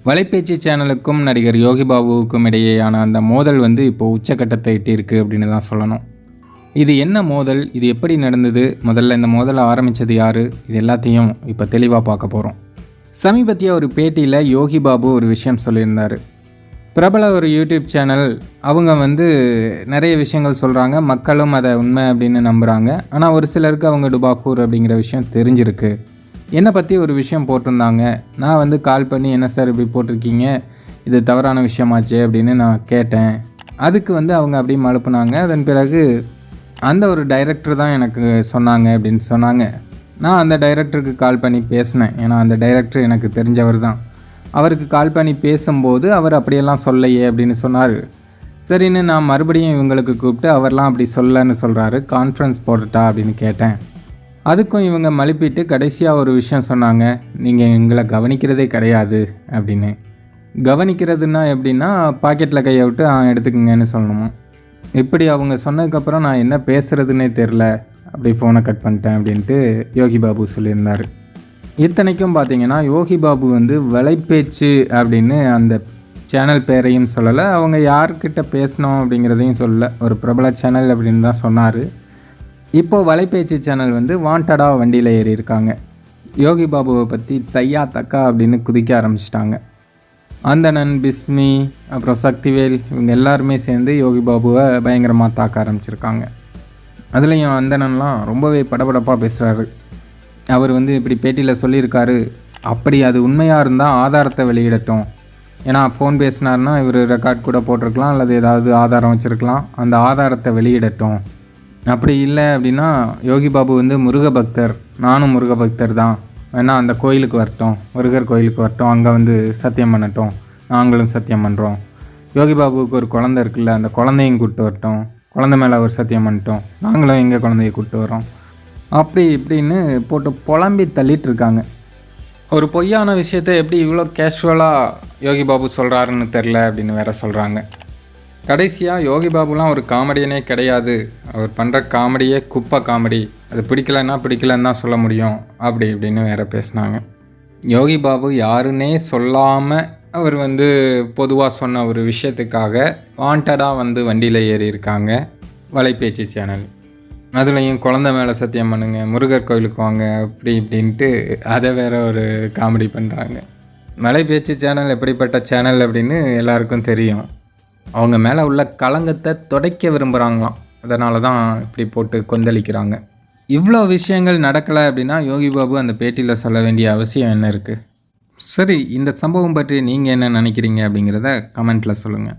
வலைப்பேச்சு சேனலுக்கும் நடிகர் யோகி பாபுவுக்கும் இடையேயான அந்த மோதல் இப்போது உச்சக்கட்டத்தை எட்டியிருக்கு அப்படின்னு தான் சொல்லணும். இது என்ன மோதல், இது எப்படி நடந்தது, முதல்ல இந்த மோதலை ஆரம்பித்தது யார், இது எல்லாத்தையும் இப்போ தெளிவாக பார்க்க போகிறோம். சமீபத்திய ஒரு பேட்டியில் யோகி பாபு ஒரு விஷயம் சொல்லியிருந்தார். பிரபல ஒரு யூடியூப் சேனல், அவங்க நிறைய விஷயங்கள் சொல்கிறாங்க, மக்களும் அதை உண்மை அப்படின்னு நம்புகிறாங்க. ஆனால் ஒரு சிலருக்கு அவங்க டுபாக்கூர் அப்படிங்கிற விஷயம் தெரிஞ்சிருக்கு. என்னை பற்றி ஒரு விஷயம் போட்டிருந்தாங்க. நான் கால் பண்ணி, என்ன சார் இப்படி போட்டிருக்கீங்க, இது தவறான விஷயமாச்சே அப்படின்னு நான் கேட்டேன். அதுக்கு அவங்க அப்படியே மழுப்புனாங்க. அதன் பிறகு அந்த ஒரு டைரக்டர் தான் எனக்கு சொன்னாங்க அப்படின்னு சொன்னாங்க. நான் அந்த டைரக்டருக்கு கால் பண்ணி பேசினேன். ஏன்னா அந்த டைரக்டர் எனக்கு தெரிஞ்சவர் தான். அவருக்கு கால் பண்ணி பேசும்போது அவர் அப்படியெல்லாம் சொல்லையே அப்படின்னு சொன்னார். சரின்னு நான் மறுபடியும் இவங்களுக்கு கூப்பிட்டு அவர்லாம் அப்படி சொல்லன்னு சொல்கிறாரு, கான்ஃபரன்ஸ் போட்டுட்டா அப்படின்னு கேட்டேன். அதுக்கும் இவங்க மழுப்பிட்டு கடைசியாக ஒரு விஷயம் சொன்னாங்க, நீங்கள் எங்களை கவனிக்கிறதே கிடையாது அப்படின்னு. கவனிக்கிறதுனா எப்படின்னா, பாக்கெட்டில் கையை விட்டு எடுத்துக்கங்கன்னு சொல்லணுமா. இப்படி அவங்க சொன்னதுக்கப்புறம் நான் என்ன பேசுகிறதுனே தெரில, அப்படி ஃபோனை கட் பண்ணிட்டேன் அப்படின்ட்டு யோகி பாபு சொல்லியிருந்தார். இத்தனைக்கும் பார்த்தீங்கன்னா யோகி பாபு வலைப்பேச்சு அப்படின்னு அந்த சேனல் பேரையும் சொல்லலை, அவங்க யார்கிட்ட பேசினோம் அப்படிங்கிறதையும் சொல்லலை. ஒரு பிரபல சேனல் அப்படின்னு தான் சொன்னார். இப்போது வலைப்பேச்சு சேனல் வாண்டடாக வண்டியில் ஏறி இருக்காங்க. யோகி பாபுவை பற்றி தையா தக்கா அப்படின்னு குதிக்க ஆரம்பிச்சிட்டாங்க. அந்தணன், பிஸ்மி, அப்புறம் சக்திவேல், இவங்க எல்லாருமே சேர்ந்து யோகி பாபுவை பயங்கரமாக தாக்க ஆரம்பிச்சிருக்காங்க. அதுலேயும் அந்தணன்லாம் ரொம்பவே படபடப்பாக பேசுகிறாரு. அவர் இப்படி பேட்டியில் சொல்லியிருக்காரு, அப்படி அது உண்மையாக இருந்தால் ஆதாரத்தை வெளியிடட்டும். ஏன்னா ஃபோன் பேசினார்னா இவர் ரெக்கார்ட் கூட போட்டிருக்கலாம், அல்லது ஏதாவது ஆதாரம் வச்சுருக்கலாம். அந்த ஆதாரத்தை வெளியிடட்டும். அப்படி இல்லை அப்படின்னா யோகி பாபு முருக பக்தர், நானும் முருக பக்தர் தான், வேணால் அந்த கோயிலுக்கு வரட்டும், முருகர் கோயிலுக்கு வரட்டும், அங்கே சத்தியம் பண்ணட்டும், நாங்களும் சத்தியம் பண்ணுறோம். யோகி பாபுவுக்கு ஒரு குழந்தை இருக்குல்ல, அந்த குழந்தையும் கூப்பிட்டு வரட்டும், குழந்தை மேலே அவர் சத்தியம் பண்ணிட்டோம், நாங்களும் எங்கள் குழந்தைய கூப்பிட்டு வரோம், அப்படி இப்படின்னு போட்டு புலம்பி தள்ளிட்டு இருக்காங்க. ஒரு பொய்யான விஷயத்தை எப்படி இவ்வளோ கேஷுவலாக யோகி பாபு சொல்கிறாருன்னு தெரில அப்படின்னு வேற சொல்கிறாங்க. கடைசியாக யோகி பாபுலாம் ஒரு காமெடியனே கிடையாது, அவர் பண்ணுற காமெடியே குப்பை காமெடி, அது பிடிக்கலன்னு தான் சொல்ல முடியும் அப்படி இப்படின்னு வேறு பேசினாங்க. யோகி பாபு யாருன்னே சொல்லாமல் அவர் பொதுவாக சொன்ன ஒரு விஷயத்துக்காக வாண்டடாக வண்டியில் ஏறி இருக்காங்க வலைப்பேச்சு சேனல். அதுலேயும் குழந்தை மேலே சத்தியம் பண்ணுங்க, முருகர் கோயிலுக்கு வாங்க, அப்படி இப்படின்ட்டு அதை வேற ஒரு காமெடி பண்ணுறாங்க. வலைப்பேச்சு சேனல் எப்படிப்பட்ட சேனல் அப்படின்னு எல்லாருக்கும் தெரியும். அவங்க மேலே உள்ள களங்கத்தை துடைக்க விரும்புகிறாங்களாம். அதனால தான் இப்படி போட்டு கொந்தளிக்கிறாங்க. இவ்வளோ விஷயங்கள் நடக்கலை அப்படின்னா யோகி பாபு அந்த பேட்டியில் சொல்ல வேண்டிய அவசியம் என்ன இருக்குது? சரி, இந்த சம்பவம் பற்றி நீங்கள் என்ன நினைக்கிறீங்க அப்படிங்கிறத கமெண்ட்டில் சொல்லுங்கள்.